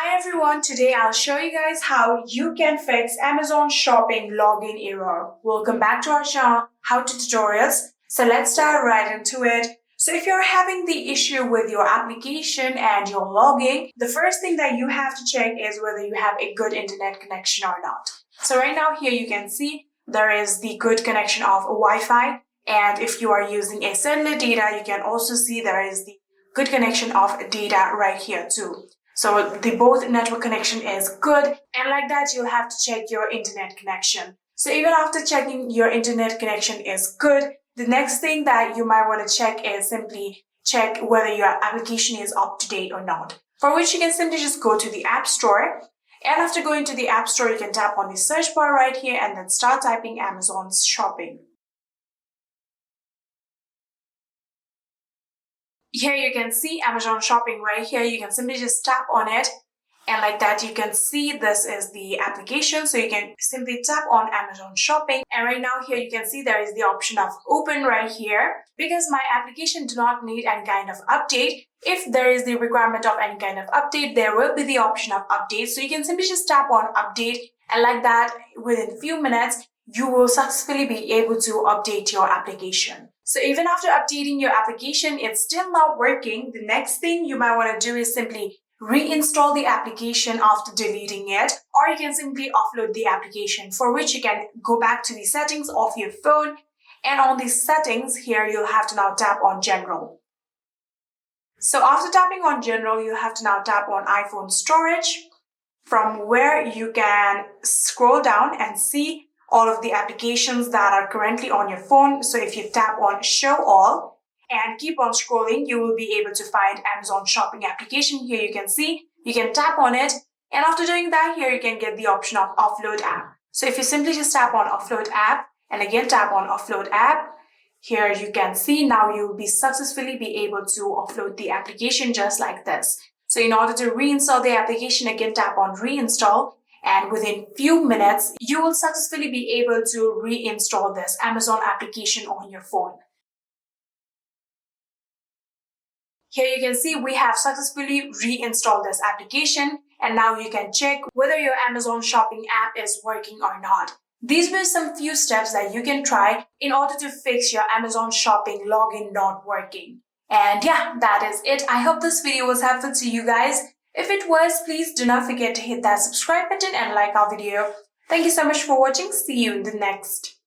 Hi everyone, today I'll show you guys how you can fix Amazon shopping login error. Welcome back to our channel, How to Tutorials. So let's dive right into it. So if you're having the issue with your application and your login, the first thing that you have to check is whether you have a good internet connection or not. So right now here you can see there is the good connection of Wi-Fi, and if you are using a cellular data, you can also see there is the good connection of data right here too. So the both network connection is good, and like that you'll have to check your internet connection. So even after checking your internet connection is good, the next thing that you might want to check is simply check whether your application is up to date or not. For which you can simply just go to the App Store, and after going to the App Store you can tap on the search bar right here and then start typing Amazon's shopping. Here you can see Amazon shopping right here. You can simply just tap on it, and like that you can see this is the application. So you can simply tap on Amazon shopping, and right now here you can see there is the option of open right here. Because my application do not need any kind of update, if there is the requirement of any kind of update, there will be the option of update. So you can simply just tap on update, and like that within few minutes you will successfully be able to update your application. So even after updating your application, it's still not working. The next thing you might want to do is simply reinstall the application after deleting it, or you can simply offload the application, for which you can go back to the settings of your phone, and on the settings here you'll have to now tap on general. So after tapping on general, you have to now tap on iPhone storage, from where you can scroll down and see all of the applications that are currently on your phone. So if you tap on show all and keep on scrolling, you will be able to find Amazon shopping application. Here you can see, you can tap on it, and after doing that, here you can get the option of offload app. So if you simply just tap on offload app and again tap on offload app, here you can see now you will be successfully be able to offload the application just like this. So in order to reinstall the application, again tap on reinstall, and within few minutes you will successfully be able to reinstall this Amazon application on your phone. Here you can see we have successfully reinstalled this application, and now you can check whether your Amazon shopping app is working or not. These were some few steps that you can try in order to fix your Amazon shopping login not working. And yeah, that is it. I hope this video was helpful to you guys. If it was, please do not forget to hit that subscribe button and like our video. Thank you so much for watching. See you in the next.